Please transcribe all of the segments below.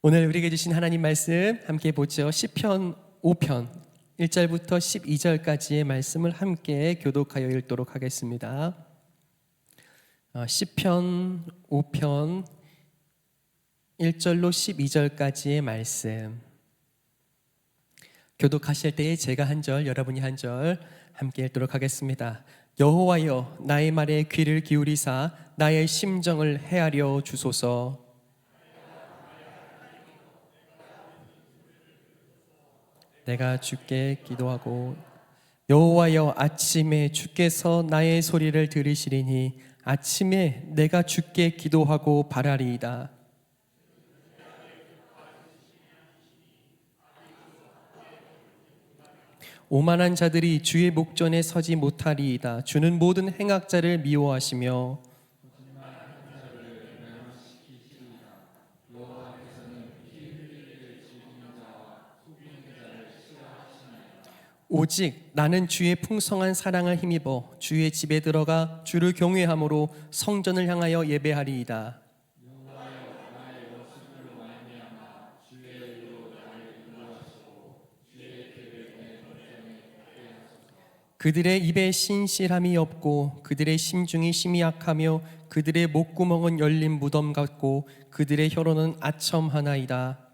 오늘 우리에게 주신 하나님 말씀 함께 보죠. 시편 5편 1절부터 12절까지의 말씀을 함께 교독하여 읽도록 하겠습니다. 시편 5편 1절로 12절까지의 말씀 교독하실 때에 제가 한 절, 여러분이 한 절 함께 읽도록 하겠습니다. 여호와여, 나의 말에 귀를 기울이사 나의 심정을 헤아려 주소서. 내가 주께 기도하고 여호와여, 아침에 주께서 나의 소리를 들으시리니 아침에 내가 주께 기도하고 바라리이다. 오만한 자들이 주의 목전에 서지 못하리이다. 주는 모든 행악자를 미워하시며 오직 나는 주의 풍성한 사랑을 힘입어 주의 집에 들어가 주를 경외함으로 성전을 향하여 예배하리이다. 그들의 입에 신실함이 없고 그들의 심중이 심히 약하며 그들의 목구멍은 열린 무덤 같고 그들의 혀로는 아첨하나이다.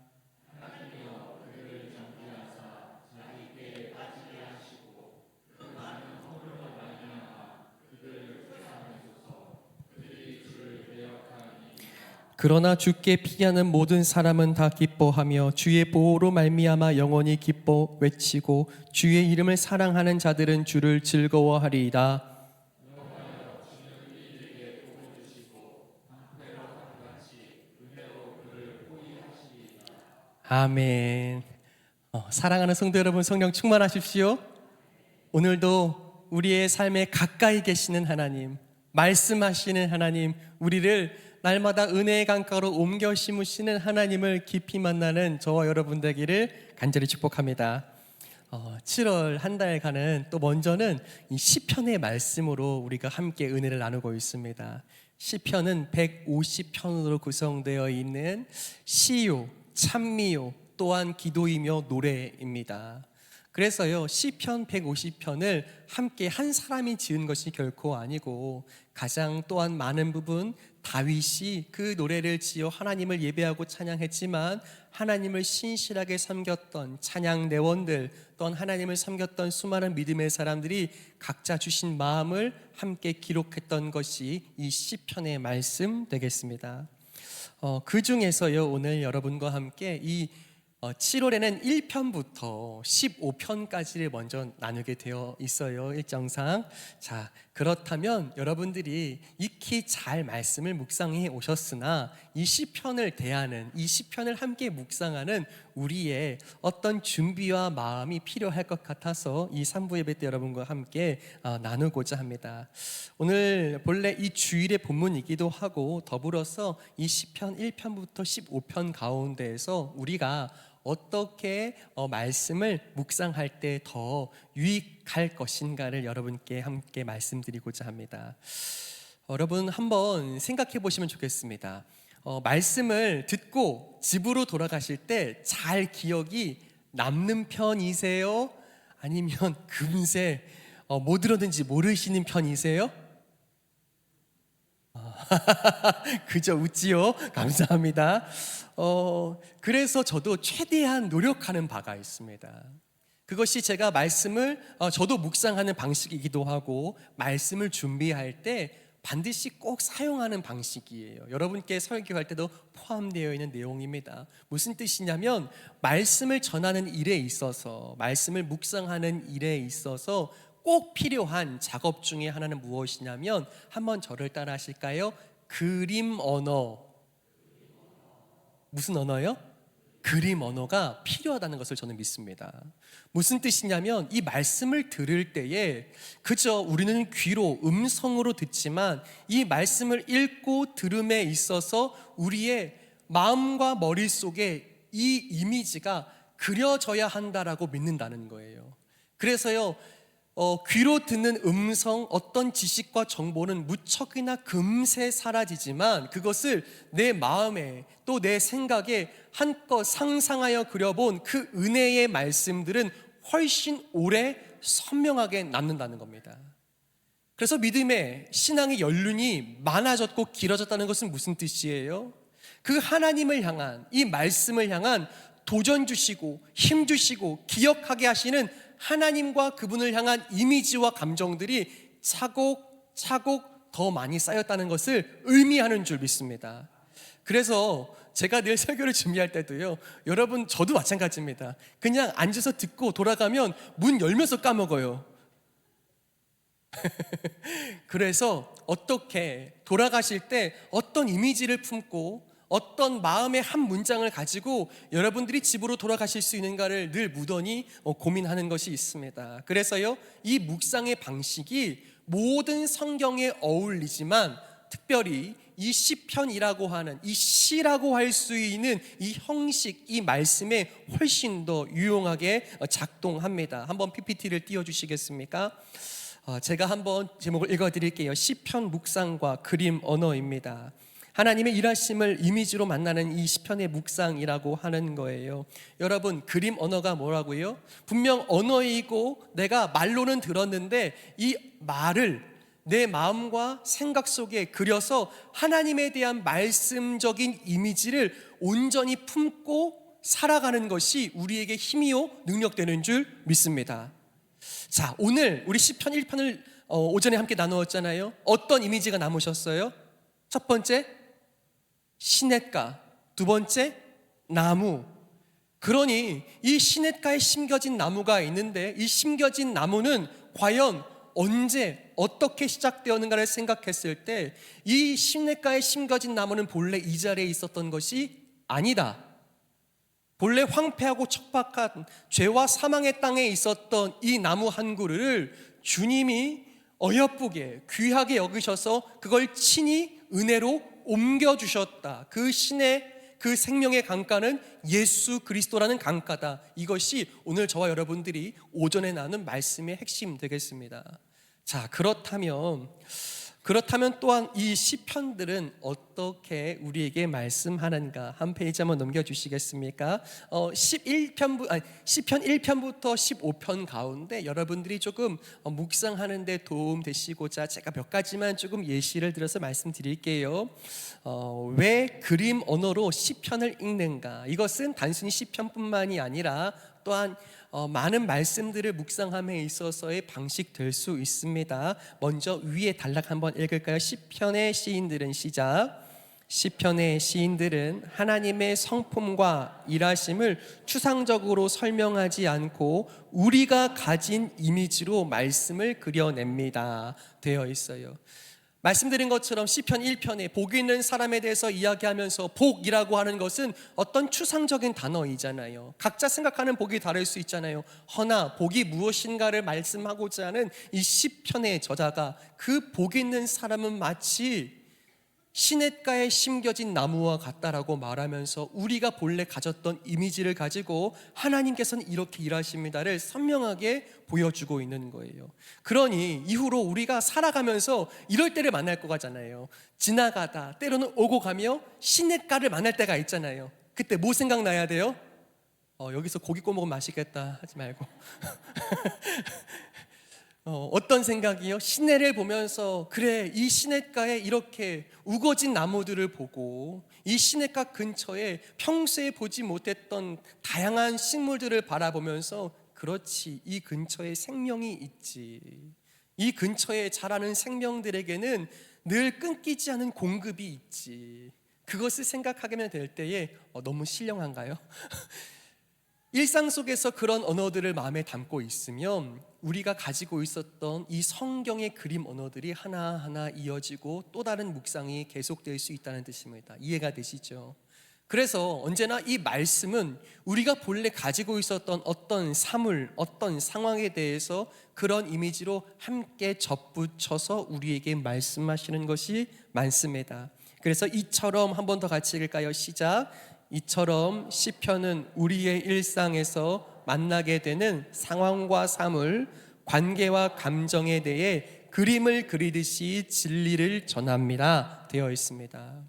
그러나 주께 피하는 모든 사람은 다 기뻐하며 주의 보호로 말미암아 영원히 기뻐 외치고 주의 이름을 사랑하는 자들은 주를 즐거워하리이다. 아멘. 사랑하는 성도 여러분, 성령 충만하십시오. 오늘도 우리의 삶에 가까이 계시는 하나님, 말씀하시는 하나님, 우리를 날마다 은혜의 강가로 옮겨 심으시는 하나님을 깊이 만나는 저와 여러분 되기를 간절히 축복합니다. 7월 한 달간은 또 먼저는 이 시편의 말씀으로 우리가 함께 은혜를 나누고 있습니다. 시편은 150편으로 구성되어 있는 시요, 찬미요, 또한 기도이며 노래입니다. 그래서요, 시편 150편을 함께 한 사람이 지은 것이 결코 아니고 가장 또한 많은 부분 다윗이 그 노래를 지어 하나님을 예배하고 찬양했지만 하나님을 신실하게 섬겼던 찬양 내원들, 또한 하나님을 섬겼던 수많은 믿음의 사람들이 각자 주신 마음을 함께 기록했던 것이 이 시편의 말씀 되겠습니다. 그 중에서요, 오늘 여러분과 함께 이 7월에는 1편부터 15편까지를 먼저 나누게 되어 있어요, 일정상. 자, 그렇다면 여러분들이 익히 잘 말씀을 묵상해 오셨으나 이 시편을 대하는, 이 시편을 함께 묵상하는 우리의 어떤 준비와 마음이 필요할 것 같아서 이 3부 예배 때 여러분과 함께 나누고자 합니다. 오늘 본래 이 주일의 본문이기도 하고 더불어서 이 시편 1편부터 15편 가운데에서 우리가 어떻게 말씀을 묵상할 때 더 유익할 것인가를 여러분께 함께 말씀드리고자 합니다. 여러분 한번 생각해 보시면 좋겠습니다. 말씀을 듣고 집으로 돌아가실 때 잘 기억이 남는 편이세요? 아니면 금세 뭐 들었는지 모르시는 편이세요? 그저 웃지요? 감사합니다. 그래서 저도 최대한 노력하는 바가 있습니다. 그것이 제가 말씀을 저도 묵상하는 방식이기도 하고 말씀을 준비할 때 반드시 꼭 사용하는 방식이에요. 여러분께 설교할 때도 포함되어 있는 내용입니다. 무슨 뜻이냐면 말씀을 전하는 일에 있어서, 말씀을 묵상하는 일에 있어서 꼭 필요한 작업 중에 하나는 무엇이냐면, 한번 저를 따라 하실까요? 그림 언어. 무슨 언어요? 그림 언어가 필요하다는 것을 저는 믿습니다. 무슨 뜻이냐면 이 말씀을 들을 때에 그저 우리는 귀로 음성으로 듣지만 이 말씀을 읽고 들음에 있어서 우리의 마음과 머릿속에 이 이미지가 그려져야 한다라고 믿는다는 거예요. 그래서요, 귀로 듣는 음성, 어떤 지식과 정보는 무척이나 금세 사라지지만 그것을 내 마음에 또 내 생각에 한껏 상상하여 그려본 그 은혜의 말씀들은 훨씬 오래 선명하게 남는다는 겁니다. 그래서 믿음의 신앙의 연륜이 많아졌고 길어졌다는 것은 무슨 뜻이에요? 그 하나님을 향한, 이 말씀을 향한 도전 주시고 힘 주시고 기억하게 하시는 하나님과 그분을 향한 이미지와 감정들이 차곡차곡 더 많이 쌓였다는 것을 의미하는 줄 믿습니다. 그래서 제가 늘 설교를 준비할 때도요, 여러분 저도 마찬가지입니다. 그냥 앉아서 듣고 돌아가면 문 열면서 까먹어요. 그래서 어떻게 돌아가실 때 어떤 이미지를 품고 어떤 마음의 한 문장을 가지고 여러분들이 집으로 돌아가실 수 있는가를 늘 무던히 고민하는 것이 있습니다. 그래서요, 이 묵상의 방식이 모든 성경에 어울리지만 특별히 이 시편이라고 하는, 이 시라고 할 수 있는 이 형식, 이 말씀에 훨씬 더 유용하게 작동합니다. 한번 PPT를 띄워주시겠습니까? 제가 한번 제목을 읽어드릴게요. 시편 묵상과 그림 언어입니다. 하나님의 일하심을 이미지로 만나는 이 시편의 묵상이라고 하는 거예요. 여러분, 그림 언어가 뭐라고요? 분명 언어이고 내가 말로는 들었는데 이 말을 내 마음과 생각 속에 그려서 하나님에 대한 말씀적인 이미지를 온전히 품고 살아가는 것이 우리에게 힘이요 능력되는 줄 믿습니다. 자, 오늘 우리 시편 1편을 오전에 함께 나누었잖아요. 어떤 이미지가 남으셨어요? 첫 번째, 시냇가. 두 번째, 나무. 그러니 이 시냇가에 심겨진 나무가 있는데 이 심겨진 나무는 과연 언제 어떻게 시작되었는가를 생각했을 때 이 시냇가에 심겨진 나무는 본래 이 자리에 있었던 것이 아니다. 본래 황폐하고 척박한 죄와 사망의 땅에 있었던 이 나무 한 그루를 주님이 어여쁘게 귀하게 여기셔서 그걸 친히 은혜로 옮겨주셨다. 그 신의 그 생명의 강가는 예수 그리스도라는 강가다. 이것이 오늘 저와 여러분들이 오전에 나눈 말씀의 핵심 되겠습니다. 자, 그렇다면 또한 이 시편들은 어떻게 우리에게 말씀하는가? 한 페이지 한번 넘겨주시겠습니까? 시편 1편부터 15편 가운데 여러분들이 조금 묵상하는 데 도움 되시고자 제가 몇 가지만 조금 예시를 들어서 말씀드릴게요. 왜 그림 언어로 시편을 읽는가? 이것은 단순히 시편뿐만이 아니라 또한 많은 말씀들을 묵상함에 있어서의 방식 될 수 있습니다. 먼저 위에 단락 한번 읽을까요? 시편의 시인들은 시작. 시편의 시인들은 하나님의 성품과 일하심을 추상적으로 설명하지 않고 우리가 가진 이미지로 말씀을 그려냅니다. 되어 있어요. 말씀드린 것처럼 시편 1편에 복 있는 사람에 대해서 이야기하면서 복이라고 하는 것은 어떤 추상적인 단어이잖아요. 각자 생각하는 복이 다를 수 있잖아요. 허나 복이 무엇인가를 말씀하고자 하는 이 시편의 저자가 그 복 있는 사람은 마치 시냇가에 심겨진 나무와 같다라고 말하면서 우리가 본래 가졌던 이미지를 가지고 하나님께서는 이렇게 일하십니다를 선명하게 보여주고 있는 거예요. 그러니 이후로 우리가 살아가면서 이럴 때를 만날 것 같잖아요. 지나가다 때로는 오고 가며 시냇가를 만날 때가 있잖아요. 그때 뭐 생각나야 돼요? 여기서 고기 구워 먹으면 맛있겠다 하지 말고 어떤 생각이요? 시내를 보면서 그래, 이 시냇가에 이렇게 우거진 나무들을 보고 이 시냇가 근처에 평소에 보지 못했던 다양한 식물들을 바라보면서 그렇지, 이 근처에 생명이 있지. 이 근처에 자라는 생명들에게는 늘 끊기지 않은 공급이 있지. 그것을 생각하게 될 때에 너무 신령한가요? 일상 속에서 그런 언어들을 마음에 담고 있으면 우리가 가지고 있었던 이 성경의 그림 언어들이 하나하나 이어지고 또 다른 묵상이 계속될 수 있다는 뜻입니다. 이해가 되시죠? 그래서 언제나 이 말씀은 우리가 본래 가지고 있었던 어떤 사물, 어떤 상황에 대해서 그런 이미지로 함께 접붙여서 우리에게 말씀하시는 것이 많습니다. 그래서 이처럼 한 번 더 같이 읽을까요? 시작. 이처럼 시편은 우리의 일상에서 만나게 되는 상황과 사물, 관계와 감정에 대해 그림을 그리듯이 진리를 전합니다 되어 있습니다.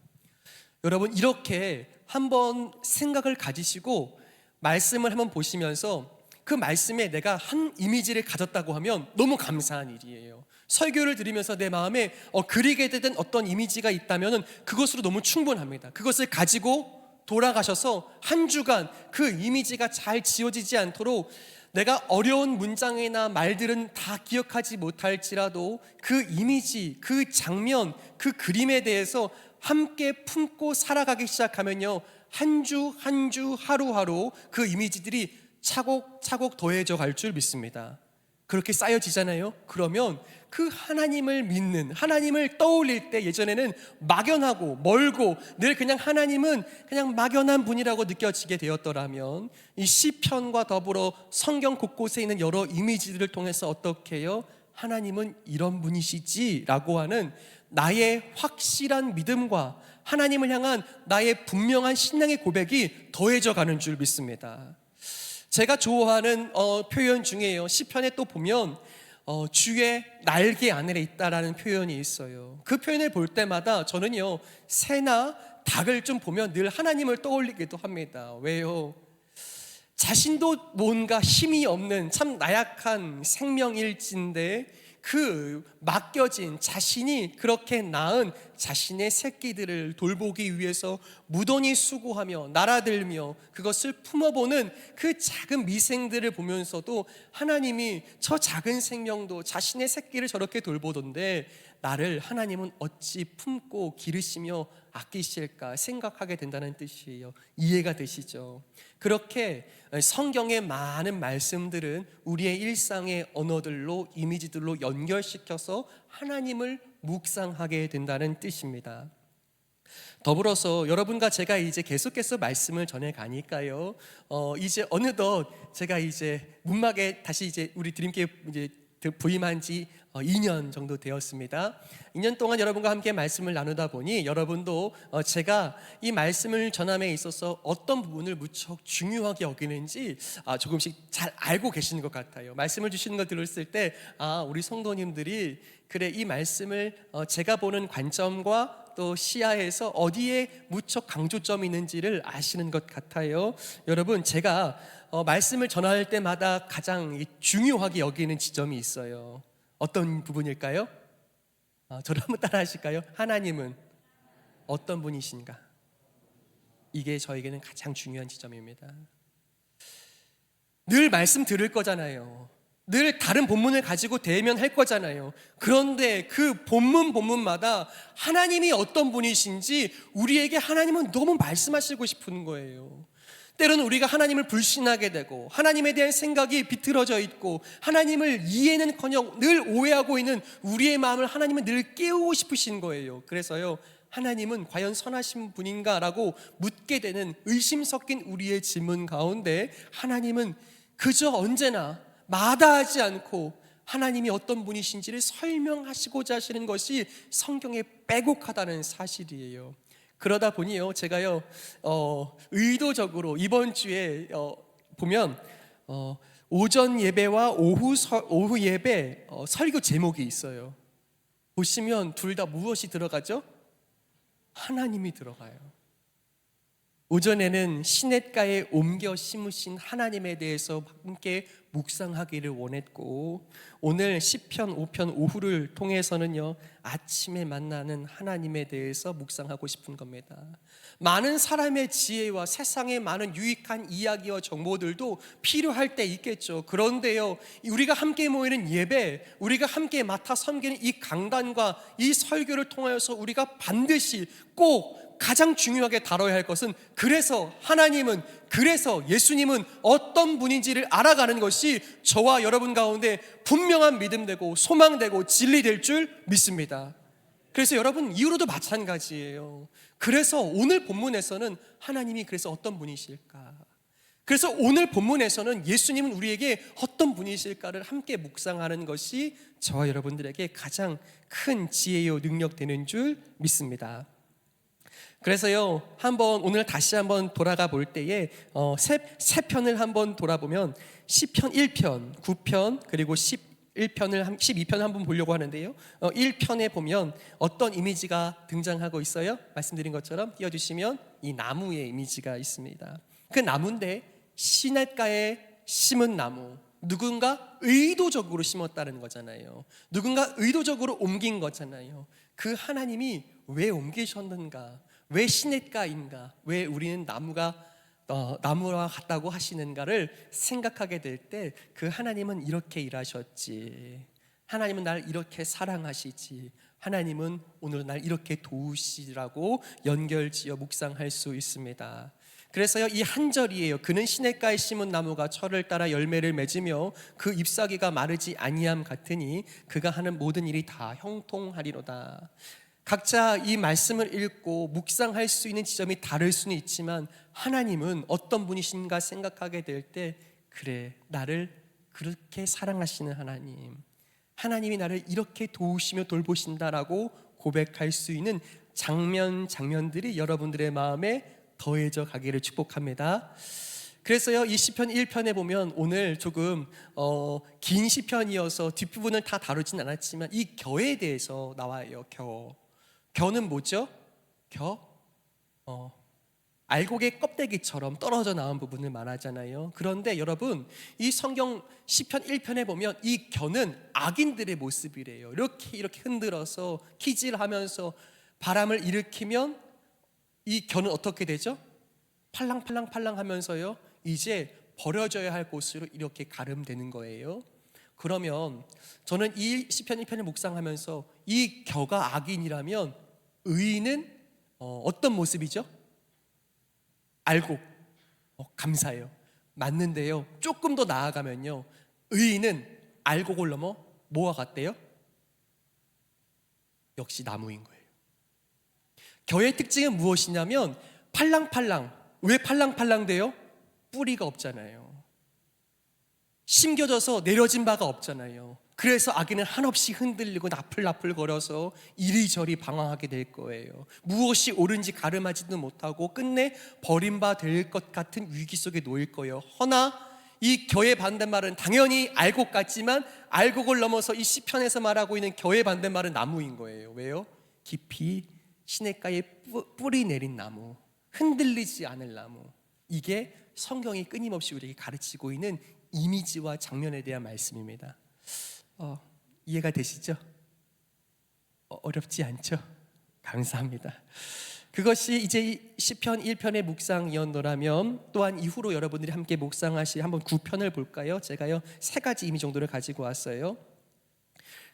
여러분, 이렇게 한번 생각을 가지시고 말씀을 한번 보시면서 그 말씀에 내가 한 이미지를 가졌다고 하면 너무 감사한 일이에요. 설교를 들으면서 내 마음에 그리게 되던 어떤 이미지가 있다면 그것으로 너무 충분합니다. 그것을 가지고 돌아가셔서 한 주간 그 이미지가 잘 지워지지 않도록 내가 어려운 문장이나 말들은 다 기억하지 못할지라도 그 이미지, 그 장면, 그 그림에 대해서 함께 품고 살아가기 시작하면요, 한 주 한 주 하루하루 그 이미지들이 차곡차곡 더해져 갈 줄 믿습니다. 그렇게 쌓여지잖아요. 그러면 그 하나님을 믿는, 하나님을 떠올릴 때 예전에는 막연하고 멀고 늘 그냥 하나님은 그냥 막연한 분이라고 느껴지게 되었더라면 이 시편과 더불어 성경 곳곳에 있는 여러 이미지들을 통해서 어떻게 해요? 하나님은 이런 분이시지 라고 하는 나의 확실한 믿음과 하나님을 향한 나의 분명한 신앙의 고백이 더해져 가는 줄 믿습니다. 제가 좋아하는 표현 중에요, 시편에 또 보면 주의 날개 아래 있다라는 표현이 있어요. 그 표현을 볼 때마다 저는요, 새나 닭을 좀 보면 늘 하나님을 떠올리기도 합니다. 왜요? 자신도 뭔가 힘이 없는 참 나약한 생명일진데 그 맡겨진 자신이 그렇게 낳은 자신의 새끼들을 돌보기 위해서 무던히 수고하며 날아들며 그것을 품어보는 그 작은 미생들을 보면서도 하나님이 저 작은 생명도 자신의 새끼를 저렇게 돌보던데 나를 하나님은 어찌 품고 기르시며 아끼실까 생각하게 된다는 뜻이에요. 이해가 되시죠? 그렇게 성경의 많은 말씀들은 우리의 일상의 언어들로, 이미지들로 연결시켜서 하나님을 묵상하게 된다는 뜻입니다. 더불어서 여러분과 제가 이제 계속해서 말씀을 전해 가니까요, 이제 어느덧 제가 이제 문막에 다시 이제 우리 드림교회 이제 부임한 지 2년 정도 되었습니다. 2년 동안 여러분과 함께 말씀을 나누다 보니 여러분도 제가 이 말씀을 전함에 있어서 어떤 부분을 무척 중요하게 여기는지 조금씩 잘 알고 계시는 것 같아요. 말씀을 주시는 걸 들었을 때 우리 성도님들이 그래, 이 말씀을 제가 보는 관점과 또 시야에서 어디에 무척 강조점이 있는지를 아시는 것 같아요. 여러분, 제가 말씀을 전할 때마다 가장 중요하게 여기는 지점이 있어요. 어떤 부분일까요? 저를 한번 따라 하실까요? 하나님은 어떤 분이신가? 이게 저에게는 가장 중요한 지점입니다. 늘 말씀 들을 거잖아요. 늘 다른 본문을 가지고 대면할 거잖아요. 그런데 그 본문마다 하나님이 어떤 분이신지 우리에게 하나님은 너무 말씀하시고 싶은 거예요. 때로는 우리가 하나님을 불신하게 되고 하나님에 대한 생각이 비틀어져 있고 하나님을 이해는커녕 늘 오해하고 있는 우리의 마음을 하나님은 늘 깨우고 싶으신 거예요. 그래서요, 하나님은 과연 선하신 분인가? 라고 묻게 되는 의심 섞인 우리의 질문 가운데 하나님은 그저 언제나 마다하지 않고 하나님이 어떤 분이신지를 설명하시고자 하시는 것이 성경에 빼곡하다는 사실이에요. 그러다 보니요, 제가요 의도적으로 이번 주에 보면 오전 예배와 오후 예배 설교 제목이 있어요. 보시면 둘 다 무엇이 들어가죠? 하나님이 들어가요. 오전에는 시냇가에 옮겨 심으신 하나님에 대해서 함께 묵상하기를 원했고, 오늘 시편 5편 오후를 통해서는요, 아침에 만나는 하나님에 대해서 묵상하고 싶은 겁니다. 많은 사람의 지혜와 세상의 많은 유익한 이야기와 정보들도 필요할 때 있겠죠. 그런데요, 우리가 함께 모이는 예배, 우리가 함께 맡아 섬기는 이 강단과 이 설교를 통하여서 우리가 반드시 꼭 가장 중요하게 다뤄야 할 것은, 그래서 하나님은, 그래서 예수님은 어떤 분인지를 알아가는 것이 저와 여러분 가운데 분명한 믿음되고 소망되고 진리될 줄 믿습니다. 그래서 여러분, 이후로도 마찬가지예요. 그래서 오늘 본문에서는 하나님이 그래서 어떤 분이실까? 그래서 오늘 본문에서는 예수님은 우리에게 어떤 분이실까를 함께 묵상하는 것이 저와 여러분들에게 가장 큰 지혜요 능력 되는 줄 믿습니다. 그래서요, 오늘 다시 한번 돌아가 볼 때에 세 편을 한번 돌아보면 시편 1편, 9편, 그리고 1편을 12편을 한번 보려고 하는데요. 1편에 보면 어떤 이미지가 등장하고 있어요? 말씀드린 것처럼 띄워주시면 이 나무의 이미지가 있습니다. 그 나무인데 시냇가에 심은 나무, 누군가 의도적으로 심었다는 거잖아요. 누군가 의도적으로 옮긴 거잖아요. 그 하나님이 왜 옮기셨는가? 왜 시냇가인가? 왜 우리는 나무와 같다고 하시는가를 생각하게 될 때 그 하나님은 이렇게 일하셨지, 하나님은 날 이렇게 사랑하시지, 하나님은 오늘 날 이렇게 도우시라고 연결지어 묵상할 수 있습니다. 그래서요, 이 한 절이에요. 그는 시냇가에 심은 나무가 철을 따라 열매를 맺으며 그 잎사귀가 마르지 아니함 같으니 그가 하는 모든 일이 다 형통하리로다. 각자 이 말씀을 읽고 묵상할 수 있는 지점이 다를 수는 있지만 하나님은 어떤 분이신가 생각하게 될 때, 그래, 나를 그렇게 사랑하시는 하나님, 하나님이 나를 이렇게 도우시며 돌보신다라고 고백할 수 있는 장면들이 여러분들의 마음에 더해져 가기를 축복합니다. 그래서요, 이 시편 1편에 보면 오늘 조금 긴 시편이어서 뒷부분을 다 다루진 않았지만 이 겨에 대해서 나와요. 겨는 뭐죠? 알곡의 껍데기처럼 떨어져 나온 부분을 말하잖아요. 그런데 여러분, 이 성경 시편 1편에 보면 이 겨는 악인들의 모습이래요. 이렇게 흔들어서 키질하면서 바람을 일으키면 이 겨는 어떻게 되죠? 팔랑팔랑 하면서요, 이제 버려져야 할 곳으로 이렇게 가름되는 거예요. 그러면 저는 이 시편 1편을 묵상하면서 이 겨가 악인이라면 의인은 어떤 모습이죠? 알곡. 감사해요. 맞는데요, 조금 더 나아가면요, 의인은 알곡을 넘어 뭐와 같대요? 역시 나무인 거예요. 겨의 특징은 무엇이냐면 팔랑팔랑. 왜 팔랑팔랑 돼요? 뿌리가 없잖아요. 심겨져서 내려진 바가 없잖아요. 그래서 아기는 한없이 흔들리고 나풀나풀 거려서 이리저리 방황하게 될 거예요. 무엇이 옳은지 가름하지도 못하고 끝내 버림바 될 것 같은 위기 속에 놓일 거예요. 허나 이 겨의 반대말은 당연히 알곡 같지만 알곡을 넘어서 이 시편에서 말하고 있는 겨의 반대말은 나무인 거예요. 왜요? 깊이 시냇가에 뿌리 내린 나무, 흔들리지 않을 나무. 이게 성경이 끊임없이 우리에게 가르치고 있는 이미지와 장면에 대한 말씀입니다. 이해가 되시죠? 어렵지 않죠? 감사합니다. 그것이 이제 시편 1편의 묵상이었노라면 또한 이후로 여러분들이 함께 묵상하실 한번 9편을 볼까요? 제가요 3가지 이미 정도를 가지고 왔어요.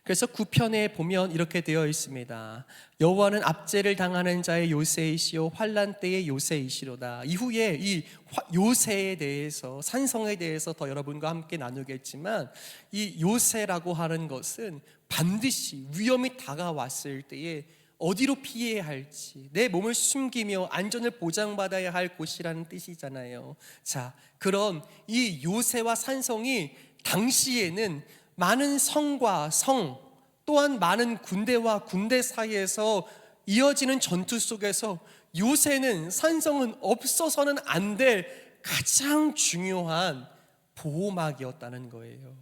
그래서 9편에 보면 이렇게 되어 있습니다. 여호와는 압제를 당하는 자의 요새이시오 환난 때의 요새이시로다. 이후에 이 요새에 대해서, 산성에 대해서 더 여러분과 함께 나누겠지만 이 요새라고 하는 것은 반드시 위험이 다가왔을 때에 어디로 피해야 할지, 내 몸을 숨기며 안전을 보장받아야 할 곳이라는 뜻이잖아요. 자, 그런 이 요새와 산성이 당시에는 많은 성과 성, 또한 많은 군대와 군대 사이에서 이어지는 전투 속에서 요새는, 산성은 없어서는 안 될 가장 중요한 보호막이었다는 거예요.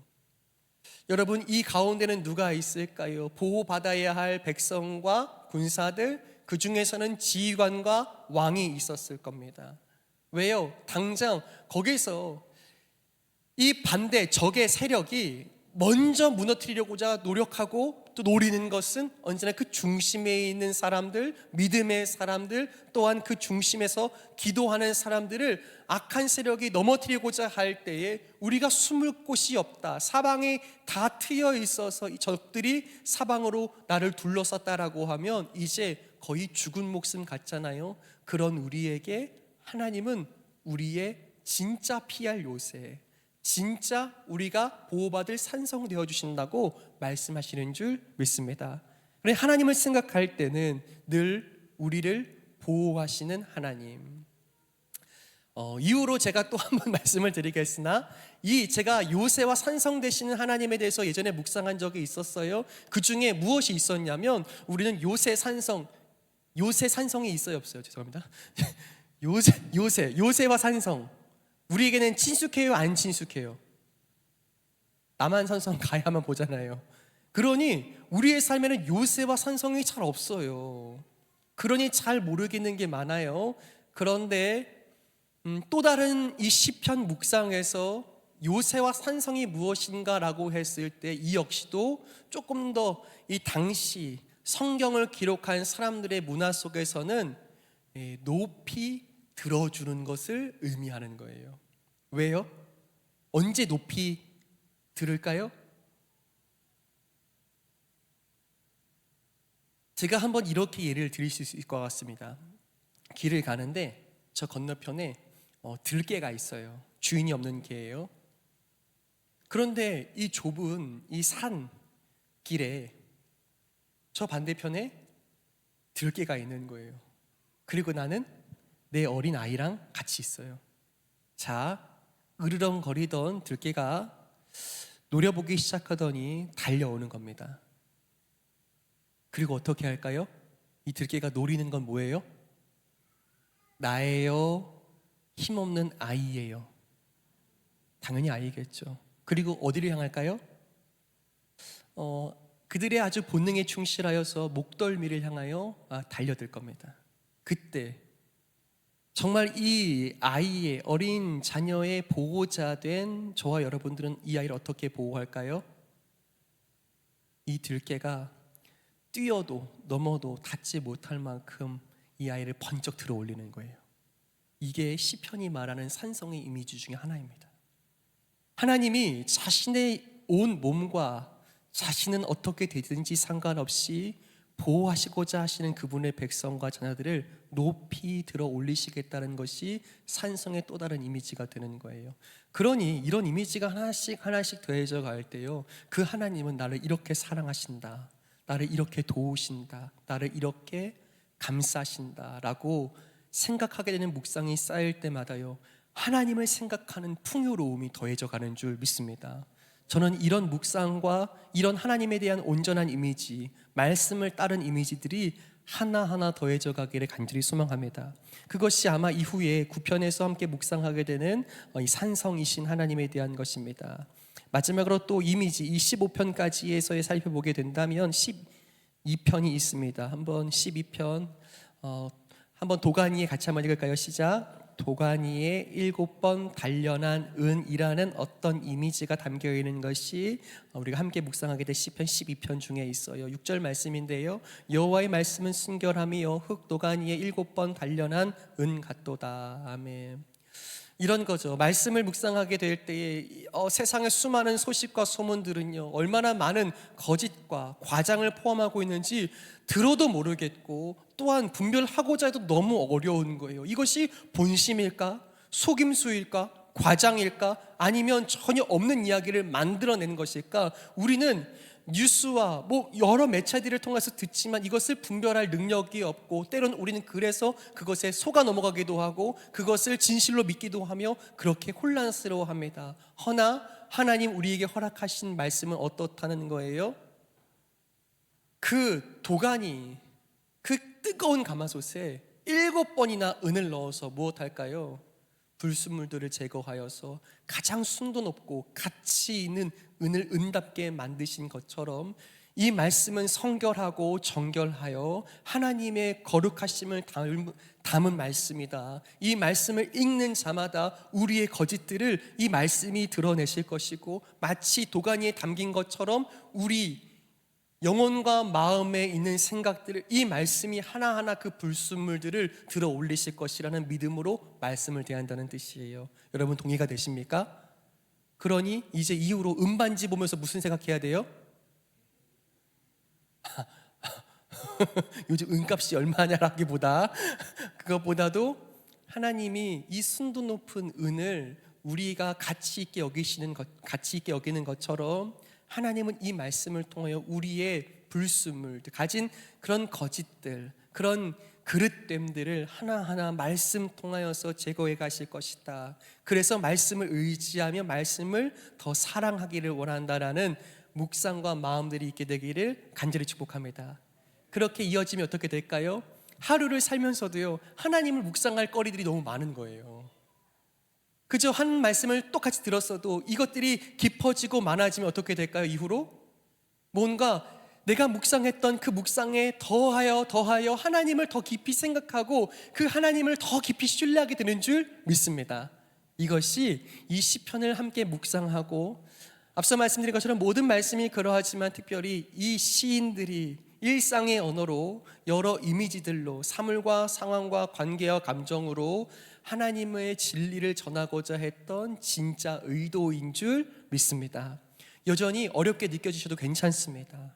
여러분, 이 가운데는 누가 있을까요? 보호받아야 할 백성과 군사들, 그 중에서는 지휘관과 왕이 있었을 겁니다. 왜요? 당장 거기서 이 반대 적의 세력이 먼저 무너뜨리려고자 노력하고 또 노리는 것은 언제나 그 중심에 있는 사람들, 믿음의 사람들, 또한 그 중심에서 기도하는 사람들을 악한 세력이 넘어뜨리고자 할 때에 우리가 숨을 곳이 없다, 사방에 다 트여 있어서 이 적들이 사방으로 나를 둘러쌌다라고 하면 이제 거의 죽은 목숨 같잖아요. 그런 우리에게 하나님은 우리의 진짜 피할 요새, 진짜 우리가 보호받을 산성 되어주신다고 말씀하시는 줄 믿습니다. 하나님을 생각할 때는 늘 우리를 보호하시는 하나님. 이후로 제가 또 한 번 말씀을 드리겠으나 제가 요새와 산성 되시는 하나님에 대해서 예전에 묵상한 적이 있었어요. 그 중에 무엇이 있었냐면 우리는 요새 산성이 있어요 없어요? 죄송합니다. 요새와 산성, 우리에게는 친숙해요 안 친숙해요? 남한산성 가야만 보잖아요. 그러니 우리의 삶에는 요새와 산성이 잘 없어요. 그러니 잘 모르겠는 게 많아요. 그런데 또 다른 이 시편 묵상에서 요새와 산성이 무엇인가라고 했을 때 이 역시도 조금 더 이 당시 성경을 기록한 사람들의 문화 속에서는 높이 들어주는 것을 의미하는 거예요. 왜요? 언제 높이 들을까요? 제가 한번 이렇게 예를 드릴 수 있을 것 같습니다. 길을 가는데 저 건너편에 들개가 있어요. 주인이 없는 개예요. 그런데 이 좁은 이 산 길에 저 반대편에 들개가 있는 거예요. 그리고 나는 내 어린 아이랑 같이 있어요. 자, 으르렁거리던 들개가 노려보기 시작하더니 달려오는 겁니다. 그리고 어떻게 할까요? 이 들개가 노리는 건 뭐예요? 나예요? 힘없는 아이예요? 당연히 아이겠죠. 그리고 어디를 향할까요? 그들의 아주 본능에 충실하여서 목덜미를 향하여 달려들 겁니다. 그때 정말 이 아이의, 어린 자녀의 보호자 된 저와 여러분들은 이 아이를 어떻게 보호할까요? 이 들개가 뛰어도 넘어도 닿지 못할 만큼 이 아이를 번쩍 들어 올리는 거예요. 이게 시편이 말하는 산성의 이미지 중에 하나입니다. 하나님이 자신의 온 몸과 자신은 어떻게 되든지 상관없이 보호하시고자 하시는 그분의 백성과 자녀들을 높이 들어 올리시겠다는 것이 산성의 또 다른 이미지가 되는 거예요. 그러니 이런 이미지가 하나씩 하나씩 더해져 갈 때요, 그 하나님은 나를 이렇게 사랑하신다, 나를 이렇게 도우신다, 나를 이렇게 감싸신다 라고 생각하게 되는 묵상이 쌓일 때마다요, 하나님을 생각하는 풍요로움이 더해져 가는 줄 믿습니다. 저는 이런 묵상과 이런 하나님에 대한 온전한 이미지, 말씀을 따른 이미지들이 하나하나 더해져 가기를 간절히 소망합니다. 그것이 아마 이후에 9편에서 함께 묵상하게 되는 이 산성이신 하나님에 대한 것입니다. 마지막으로 또 이미지, 이 15편까지에서 살펴보게 된다면 12편이 있습니다. 한번 12편 한번 도가니에 같이 한번 읽을까요? 시작. 도가니에 7번 단련한 은이라는 어떤 이미지가 담겨 있는 것이 우리가 함께 묵상하게 될 시편 12편 중에 있어요. 6절 말씀인데요, 여호와의 말씀은 순결함이요 흙 도가니에 7번 단련한 은 같도다. 아멘. 이런 거죠. 말씀을 묵상하게 될 때에 세상의 수많은 소식과 소문들은요, 얼마나 많은 거짓과 과장을 포함하고 있는지 들어도 모르겠고, 또한 분별하고자 해도 너무 어려운 거예요. 이것이 본심일까? 속임수일까? 과장일까? 아니면 전혀 없는 이야기를 만들어내는 것일까? 우리는 뉴스와 여러 매체들을 통해서 듣지만 이것을 분별할 능력이 없고, 때론 우리는 그래서 그것에 속아 넘어가기도 하고 그것을 진실로 믿기도 하며 그렇게 혼란스러워합니다. 허나 하나님 우리에게 허락하신 말씀은 어떻다는 거예요? 그 도가니, 그 뜨거운 가마솥에 7번이나 은을 넣어서 무엇할까요? 불순물들을 제거하여서 가장 순도 높고 가치 있는 은을 은답게 만드신 것처럼 이 말씀은 성결하고 정결하여 하나님의 거룩하심을 담은 말씀이다. 이 말씀을 읽는 자마다 우리의 거짓들을 이 말씀이 드러내실 것이고, 마치 도가니에 담긴 것처럼 우리 영혼과 마음에 있는 생각들을 이 말씀이 하나하나 그 불순물들을 들어 올리실 것이라는 믿음으로 말씀을 대한다는 뜻이에요. 여러분 동의가 되십니까? 그러니 이제 이후로 음반지 보면서 무슨 생각해야 돼요? 요즘 은값이 얼마냐라기보다 그것보다도 하나님이 이 순도 높은 은을 우리가 가치 있게 여기는 것처럼 하나님은 이 말씀을 통하여 우리의 불순물들, 가진 그런 거짓들, 그런 그릇됨들을 하나하나 말씀 통하여서 제거해 가실 것이다. 그래서 말씀을 의지하며 말씀을 더 사랑하기를 원한다라는 묵상과 마음들이 있게 되기를 간절히 축복합니다. 그렇게 이어지면 어떻게 될까요? 하루를 살면서도요, 하나님을 묵상할 거리들이 너무 많은 거예요. 그저 한 말씀을 똑같이 들었어도 이것들이 깊어지고 많아지면 어떻게 될까요? 이후로 뭔가 내가 묵상했던 그 묵상에 더하여 하나님을 더 깊이 생각하고 그 하나님을 더 깊이 신뢰하게 되는 줄 믿습니다. 이것이 이 시편을 함께 묵상하고, 앞서 말씀드린 것처럼 모든 말씀이 그러하지만 특별히 이 시인들이 일상의 언어로 여러 이미지들로 사물과 상황과 관계와 감정으로 하나님의 진리를 전하고자 했던 진짜 의도인 줄 믿습니다. 여전히 어렵게 느껴지셔도 괜찮습니다.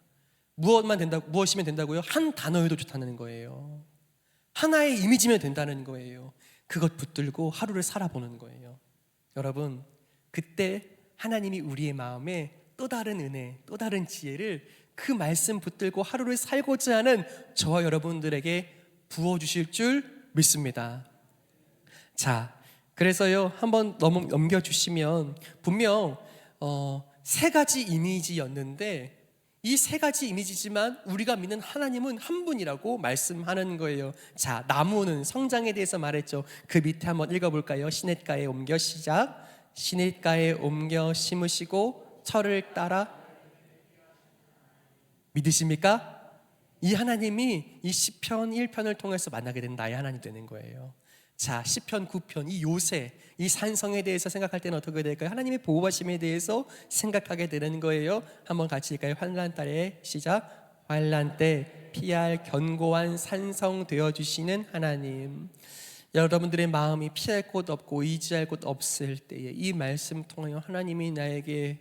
무엇이면 된다고요? 한 단어여도 좋다는 거예요. 하나의 이미지면 된다는 거예요. 그것 붙들고 하루를 살아보는 거예요. 여러분, 그때 하나님이 우리의 마음에 또 다른 은혜, 또 다른 지혜를 그 말씀 붙들고 하루를 살고자 하는 저와 여러분들에게 부어주실 줄 믿습니다. 자, 그래서요, 한번 넘겨주시면 분명 세 가지 이미지였는데, 이 세 가지 이미지지만 우리가 믿는 하나님은 한 분이라고 말씀하는 거예요. 자, 나무는 성장에 대해서 말했죠. 그 밑에 한번 읽어볼까요? 시냇가에 옮겨 시작. 시냇가에 옮겨 심으시고 철을 따라. 믿으십니까? 이 하나님이 이 시편 1편을 통해서 만나게 된 나의 하나님 되는 거예요. 자, 시편 9편, 이 요새, 이 산성에 대해서 생각할 때는 어떻게 될까요? 하나님의 보호하심에 대해서 생각하게 되는 거예요. 한번 같이 읽까요? 환난 때에 시작. 환난 때 피할 견고한 산성 되어주시는 하나님. 여러분들의 마음이 피할 곳 없고 의지할 곳 없을 때에 이 말씀 통하여 하나님이 나에게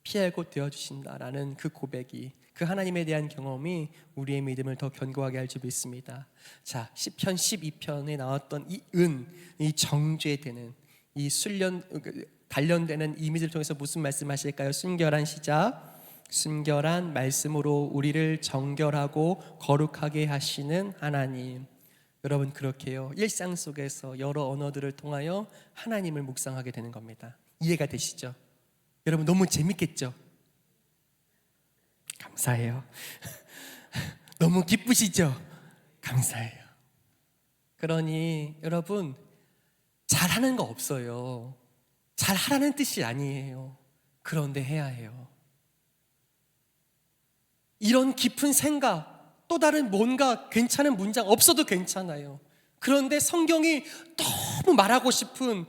피할 곳 되어주신다라는 그 고백이, 그 하나님에 대한 경험이 우리의 믿음을 더 견고하게 할 줄 믿습니다. 자, 시편 12편에 나왔던 이 정죄되는, 이 단련되는 이미지를 통해서 무슨 말씀하실까요? 순결한 시작. 순결한 말씀으로 우리를 정결하고 거룩하게 하시는 하나님. 여러분, 그렇게요, 일상 속에서 여러 언어들을 통하여 하나님을 묵상하게 되는 겁니다. 이해가 되시죠? 여러분, 너무 재밌겠죠? 감사해요. 너무 기쁘시죠? 감사해요. 그러니 여러분, 잘하는 거 없어요. 잘하라는 뜻이 아니에요. 그런데 해야 해요. 이런 깊은 생각, 또 다른 뭔가 괜찮은 문장 없어도 괜찮아요. 그런데 성경이 너무 말하고 싶은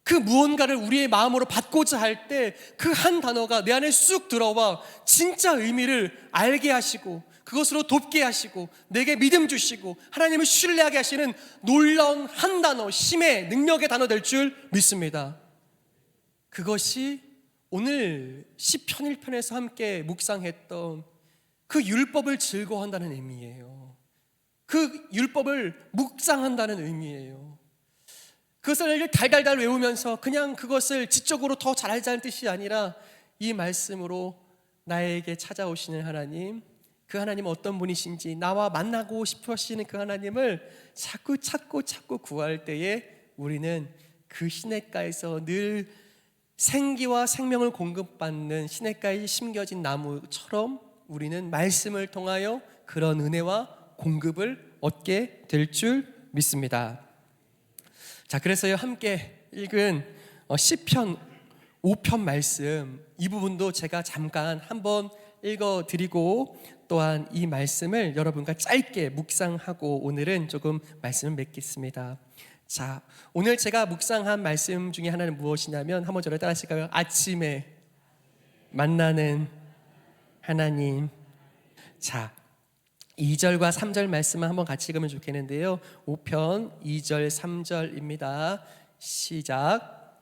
그 무언가를 우리의 마음으로 받고자 할 때 그 한 단어가 내 안에 쑥 들어와 진짜 의미를 알게 하시고 그것으로 돕게 하시고 내게 믿음 주시고 하나님을 신뢰하게 하시는 놀라운 한 단어, 힘의 능력의 단어 될 줄 믿습니다. 그것이 오늘 시편 1편에서 함께 묵상했던 그 율법을 즐거워한다는 의미예요. 그 율법을 묵상한다는 의미예요. 그것을 달달달 외우면서 그냥 그것을 지적으로 더 잘 알자는 뜻이 아니라 이 말씀으로 나에게 찾아오시는 하나님, 그 하나님은 어떤 분이신지 나와 만나고 싶어 하시는 그 하나님을 자꾸 찾고 구할 때에 우리는 그 시냇가에서 늘 생기와 생명을 공급받는 시냇가에 심겨진 나무처럼 우리는 말씀을 통하여 그런 은혜와 공급을 얻게 될 줄 믿습니다. 자, 그래서요, 함께 읽은 시편 5편 말씀, 이 부분도 제가 잠깐 한번 읽어드리고 또한 이 말씀을 여러분과 짧게 묵상하고 오늘은 조금 말씀을 맺겠습니다. 자, 오늘 제가 묵상한 말씀 중에 하나는 무엇이냐면, 한번 저를 따라 하실까요? 아침에 만나는 하나님. 자, 2절과 3절 말씀을 한번 같이 읽으면 좋겠는데요, 5편 2절 3절입니다. 시작.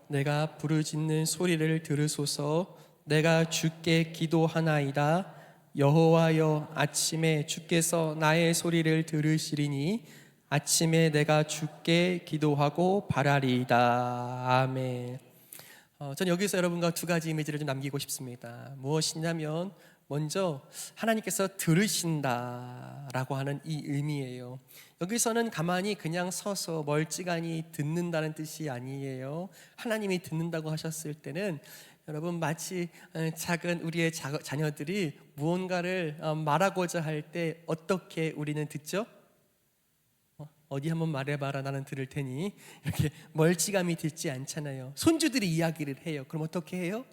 내가 부르짖는 소리를 들으소서. 내가 주께 기도하나이다. 여호와여, 아침에 주께서 나의 소리를 들으시리니 아침에 내가 주께 기도하고 바라리이다. 아멘. 저는 여기서 여러분과 두 가지 이미지를 좀 남기고 싶습니다. 무엇이냐면, 먼저 하나님께서 들으신다라고 하는 이 의미예요. 여기서는 가만히 그냥 서서 멀찌감치 듣는다는 뜻이 아니에요. 하나님이 듣는다고 하셨을 때는 여러분, 마치 작은 우리의 자녀들이 무언가를 말하고자 할 때 어떻게 우리는 듣죠? 어디 한번 말해봐라, 나는 들을 테니. 이렇게 멀찌감이 들지 않잖아요. 손주들이 이야기를 해요. 그럼 어떻게 해요?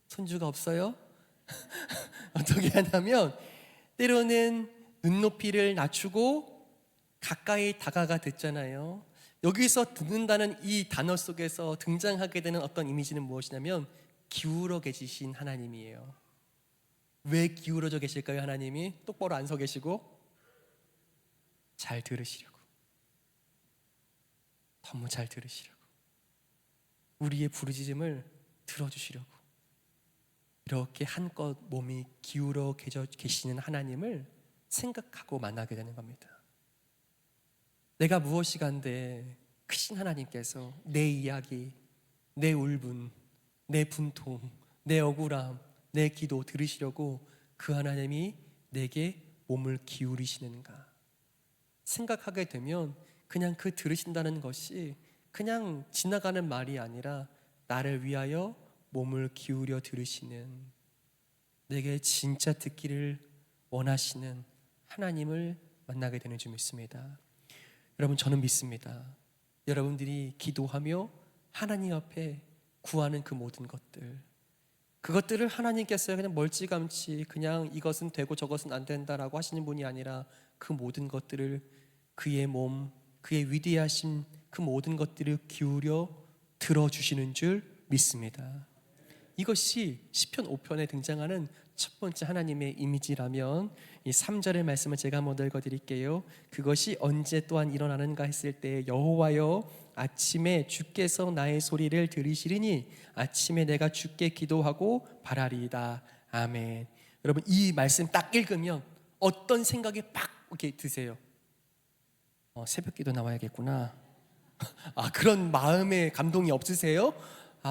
손주가 없어요? 어떻게 하냐면 때로는 눈높이를 낮추고 가까이 다가가 듣잖아요. 여기서 듣는다는 이 단어 속에서 등장하게 되는 어떤 이미지는 무엇이냐면 기울어 계시신 하나님이에요. 왜 기울어져 계실까요? 하나님이 똑바로 안 서 계시고 잘 들으시려고, 너무 잘 들으시려고, 우리의 부르짖음을 들어주시려고 이렇게 한껏 몸이 기울어 계시는 하나님을 생각하고 만나게 되는 겁니다. 내가 무엇이간데 크신 하나님께서 내 이야기, 내 울분, 내 분통, 내 억울함, 내 기도 들으시려고 그 하나님이 내게 몸을 기울이시는가 생각하게 되면 그냥 그 들으신다는 것이 그냥 지나가는 말이 아니라 나를 위하여 몸을 기울여 들으시는, 내게 진짜 듣기를 원하시는 하나님을 만나게 되는 줄 믿습니다. 여러분, 저는 믿습니다. 여러분들이 기도하며 하나님 앞에 구하는 그 모든 것들, 그것들을 하나님께서 그냥 멀찌감치 그냥 이것은 되고 저것은 안 된다라고 하시는 분이 아니라 그 모든 것들을, 그의 몸, 그의 위대하신 그 모든 것들을 기울여 들어주시는 줄 믿습니다. 이것이 시편 5편에 등장하는 첫 번째 하나님의 이미지라면, 이 3절의 말씀을 제가 한번 더 읽어드릴게요. 그것이 언제 또한 일어나는가 했을 때 여호와여, 아침에 주께서 나의 소리를 들으시리니 아침에 내가 주께 기도하고 바라리이다. 아멘. 여러분, 이 말씀 딱 읽으면 어떤 생각이 팍 이렇게 드세요? 새벽 기도 나와야겠구나. 그런 마음의 감동이 없으세요?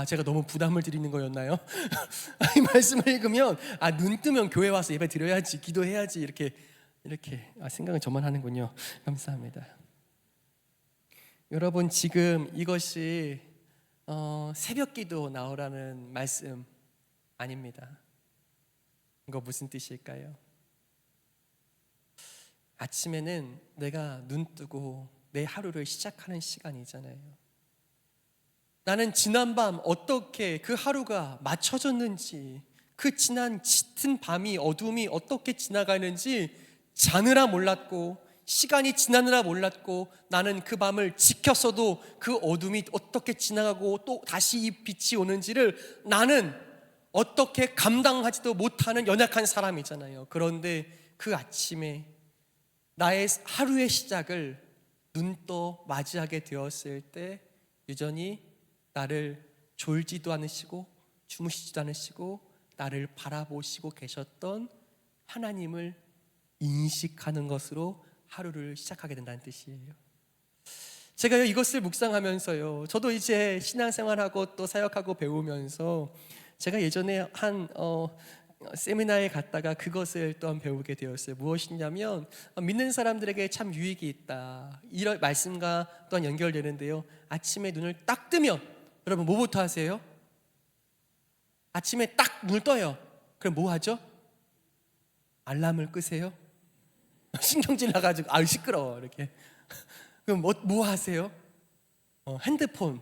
제가 너무 부담을 드리는 거였나요? 이 말씀을 읽으면 눈 뜨면 교회 와서 예배 드려야지, 기도해야지, 이렇게 생각은 저만 하는군요. 감사합니다. 여러분, 지금 이것이 새벽 기도 나오라는 말씀 아닙니다. 이거 무슨 뜻일까요? 아침에는 내가 눈 뜨고 내 하루를 시작하는 시간이잖아요. 나는 지난밤 어떻게 그 하루가 맞춰졌는지, 그 지난 짙은 밤이, 어둠이 어떻게 지나가는지 자느라 몰랐고, 시간이 지나느라 몰랐고, 나는 그 밤을 지켰어도 그 어둠이 어떻게 지나가고 또 다시 이 빛이 오는지를 나는 어떻게 감당하지도 못하는 연약한 사람이잖아요. 그런데 그 아침에 나의 하루의 시작을 눈 떠 맞이하게 되었을 때 여전히 나를 졸지도 않으시고 주무시지도 않으시고 나를 바라보시고 계셨던 하나님을 인식하는 것으로 하루를 시작하게 된다는 뜻이에요. 제가 이것을 묵상하면서요, 저도 이제 신앙생활하고 또 사역하고 배우면서 제가 예전에 한 세미나에 갔다가 그것을 또한 배우게 되었어요. 무엇이냐면 믿는 사람들에게 참 유익이 있다, 이런 말씀과 또한 연결되는데요. 아침에 눈을 딱 뜨면 여러분 뭐부터 하세요? 아침에 딱 눈을 떠요. 그럼 뭐 하죠? 알람을 끄세요? 신경질 나가지고 시끄러워 이렇게. 그럼 뭐 하세요? 핸드폰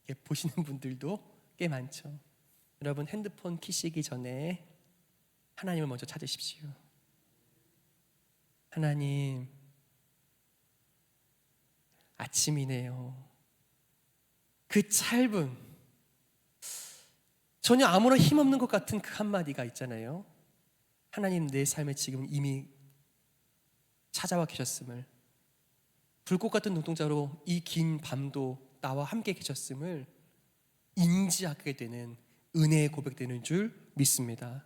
이렇게 보시는 분들도 꽤 많죠. 여러분, 핸드폰 키시기 전에 하나님을 먼저 찾으십시오. 하나님, 아침이네요. 그 짧은, 전혀 아무런 힘없는 것 같은 그 한마디가 있잖아요. 하나님, 내 삶에 지금 이미 찾아와 계셨음을, 불꽃 같은 눈동자로 이 긴 밤도 나와 함께 계셨음을 인지하게 되는, 은혜의 고백되는 줄 믿습니다.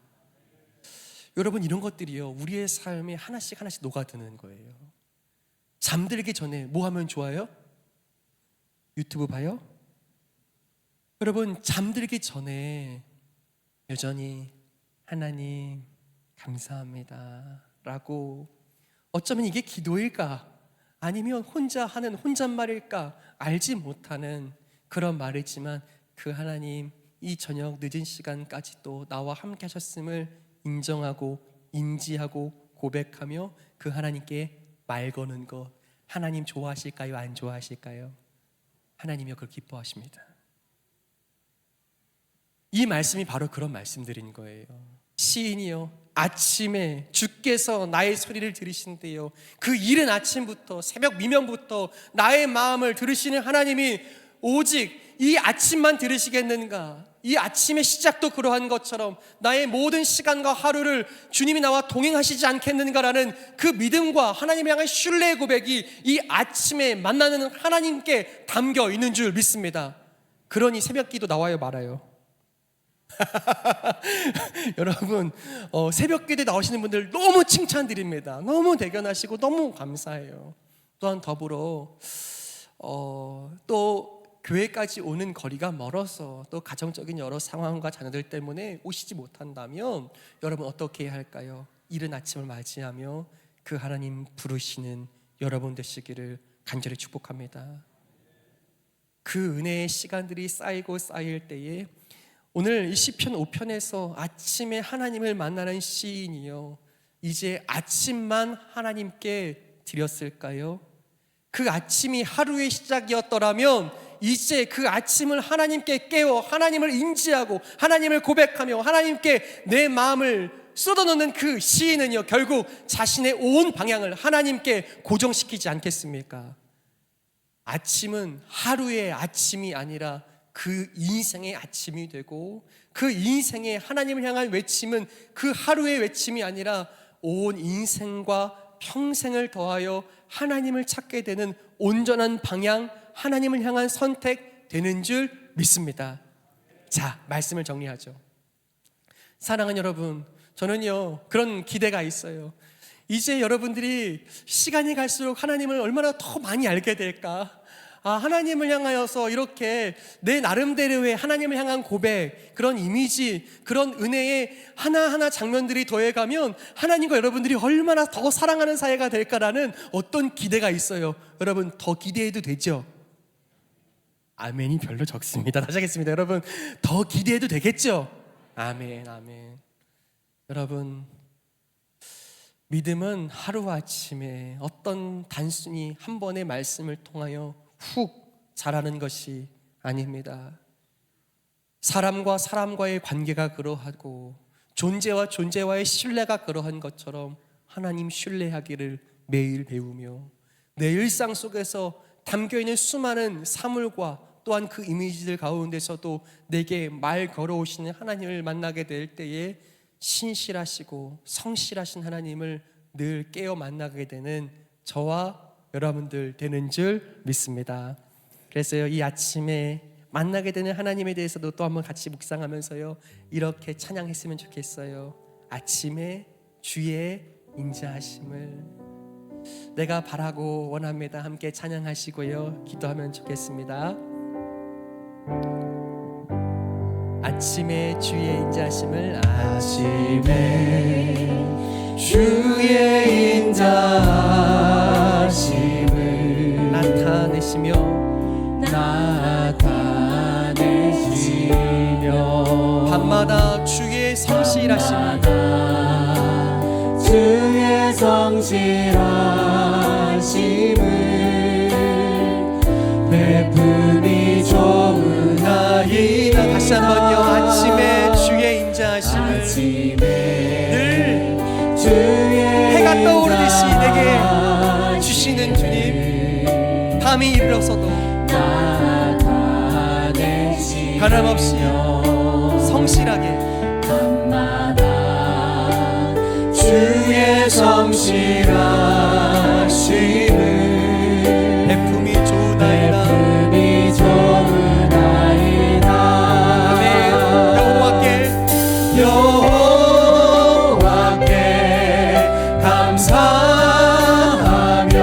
여러분, 이런 것들이요, 우리의 삶에 하나씩 하나씩 녹아드는 거예요. 잠들기 전에 뭐 하면 좋아요? 유튜브 봐요? 여러분, 잠들기 전에 여전히 하나님 감사합니다 라고, 어쩌면 이게 기도일까 아니면 혼자 하는 혼잣말일까 알지 못하는 그런 말이지만, 그 하나님, 이 저녁 늦은 시간까지도 나와 함께 하셨음을 인정하고 인지하고 고백하며 그 하나님께 말 거는 것 하나님 좋아하실까요? 안 좋아하실까요? 하나님이 그걸 기뻐하십니다. 이 말씀이 바로 그런 말씀들인 거예요. 시인이요, 아침에 주께서 나의 소리를 들으신대요. 그 이른 아침부터, 새벽 미명부터 나의 마음을 들으시는 하나님이 오직 이 아침만 들으시겠는가? 이 아침의 시작도 그러한 것처럼 나의 모든 시간과 하루를 주님이 나와 동행하시지 않겠는가라는 그 믿음과 하나님을 향한 신뢰의 고백이 이 아침에 만나는 하나님께 담겨 있는 줄 믿습니다. 그러니 새벽기도 나와요, 말아요? 여러분, 새벽기도에 나오시는 분들 너무 칭찬드립니다. 너무 대견하시고 너무 감사해요. 또한 더불어 또 교회까지 오는 거리가 멀어서 또 가정적인 여러 상황과 자녀들 때문에 오시지 못한다면 여러분 어떻게 해야 할까요? 이른 아침을 맞이하며 그 하나님 부르시는 여러분 되시기를 간절히 축복합니다. 그 은혜의 시간들이 쌓이고 쌓일 때에 오늘 이 시편 5편에서 아침에 하나님을 만나는 시인이요, 이제 아침만 하나님께 드렸을까요? 그 아침이 하루의 시작이었더라면 이제 그 아침을 하나님께 깨워 하나님을 인지하고 하나님을 고백하며 하나님께 내 마음을 쏟아놓는 그 시인은요, 결국 자신의 온 방향을 하나님께 고정시키지 않겠습니까? 아침은 하루의 아침이 아니라 그 인생의 아침이 되고, 그 인생의 하나님을 향한 외침은 그 하루의 외침이 아니라 온 인생과 평생을 더하여 하나님을 찾게 되는 온전한 방향, 하나님을 향한 선택 되는 줄 믿습니다. 자, 말씀을 정리하죠. 사랑하는 여러분, 저는요 그런 기대가 있어요. 이제 여러분들이 시간이 갈수록 하나님을 얼마나 더 많이 알게 될까? 하나님을 향하여서 이렇게 내 나름대로의 하나님을 향한 고백, 그런 이미지, 그런 은혜의 하나하나 장면들이 더해가면 하나님과 여러분들이 얼마나 더 사랑하는 사이가 될까라는 어떤 기대가 있어요. 여러분, 더 기대해도 되죠? 아멘이 별로 적습니다. 다시 하겠습니다. 여러분, 더 기대해도 되겠죠? 아멘, 아멘. 여러분, 믿음은 하루아침에 어떤 단순히 한 번의 말씀을 통하여 훅 자라는 것이 아닙니다. 사람과 사람과의 관계가 그러하고 존재와 존재와의 신뢰가 그러한 것처럼 하나님 신뢰하기를 매일 배우며 내 일상 속에서 담겨있는 수많은 사물과 또한 그 이미지들 가운데서도 내게 말 걸어오시는 하나님을 만나게 될 때에 신실하시고 성실하신 하나님을 늘 깨어 만나게 되는 저와 여러분들 되는 줄 믿습니다. 그래서요, 이 아침에 만나게 되는 하나님에 대해서도 또 한번 같이 묵상하면서요 이렇게 찬양했으면 좋겠어요. 아침에 주의 인자하심을 내가 바라고 원합니다. 함께 찬양하시고요 기도하면 좋겠습니다. 아침에 주의 인자하심을, 아침에 주의 인자하심을 나타내시며 밤마다 주의 성실하심을, 주의 성실하심을 베품이 좋으나이다. 다시 한번요. 아침에 주의 인자하심을, 늘 해가 떠오르듯이 내게 주시는 주님, 밤이 이르러서도 변함없이 성실하게 주의 성실하심을 베품이 좋으나이다. 아멘. 여호와께 감사하며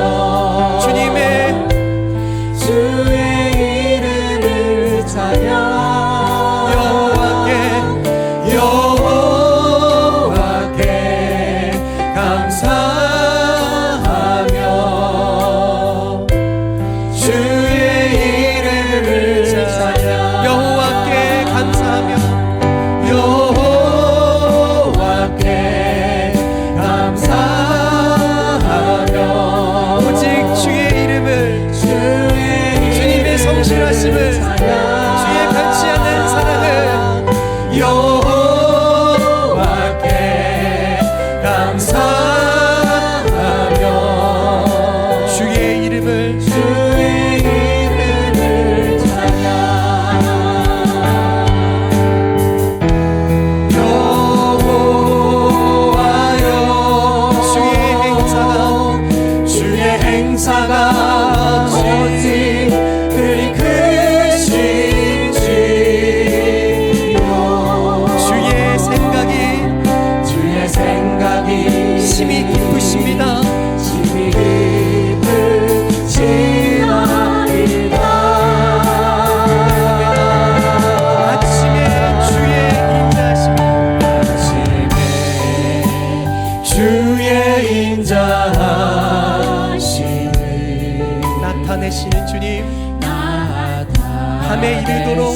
주님의 주의 이름을 찬양 여호와께 감사하며 이름을 주의 이름을 찬양 여호와여 주의 행사가 어찌 그리 크신지요 주의 생각이 심히 기쁘십니다. 심히 기쁘시나이다 아침에 주의 인자하심을 나타내시는 주님, 밤에 이르도록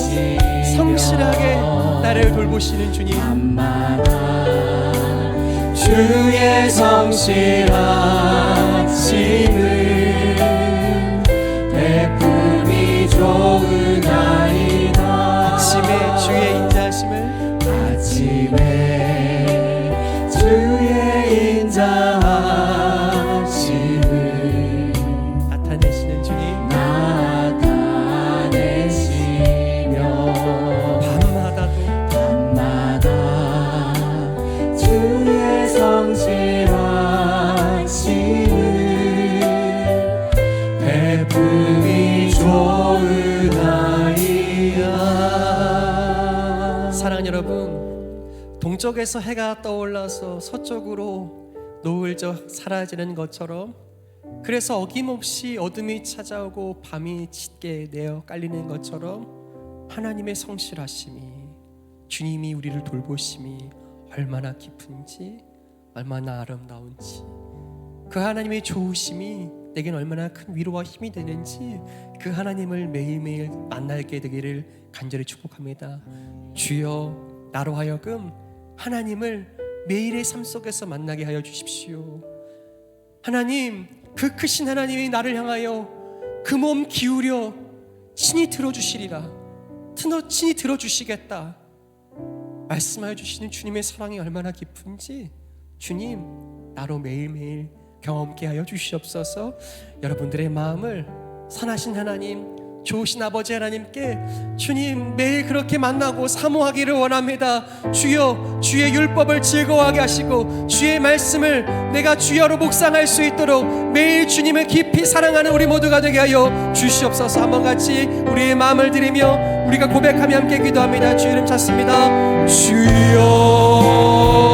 성실하게 나를 돌보시는 주님, 밤마다 주의 성실하심을 베풀이 좋으나이다 아침에 주의 인자하심을 아침에 주의 인자하심을 나타내시는 주님, 나타내시며 밤마다도 주의 성실하심을 베풀이 좋으나이다 사랑하는 여러분, 동쪽에서 해가 떠올라서 서쪽으로 노을져 사라지는 것처럼, 그래서 어김없이 어둠이 찾아오고 밤이 짙게 내어 깔리는 것처럼 하나님의 성실하심이, 주님이 우리를 돌보심이 얼마나 깊은지, 얼마나 아름다운지, 그 하나님의 좋으심이 내겐 얼마나 큰 위로와 힘이 되는지, 그 하나님을 매일매일 만나게 되기를 간절히 축복합니다. 주여, 나로 하여금 하나님을 매일의 삶 속에서 만나게 하여 주십시오. 하나님, 그 크신 하나님이 나를 향하여 그 몸 기울여 친히 들어주시리라, 친히 들어주시겠다 말씀하여 주시는 주님의 사랑이 얼마나 깊은지, 주님, 나로 매일매일 경험케 하여 주시옵소서. 여러분들의 마음을 선하신 하나님, 좋으신 아버지 하나님께 주님 매일 그렇게 만나고 사모하기를 원합니다. 주여, 주의 율법을 즐거워하게 하시고 주의 말씀을 내가 주여로 묵상할 수 있도록 매일 주님을 깊이 사랑하는 우리 모두가 되게 하여 주시옵소서. 한번 같이 우리의 마음을 드리며 우리가 고백하며 함께 기도합니다. 주 이름 찾습니다. 주여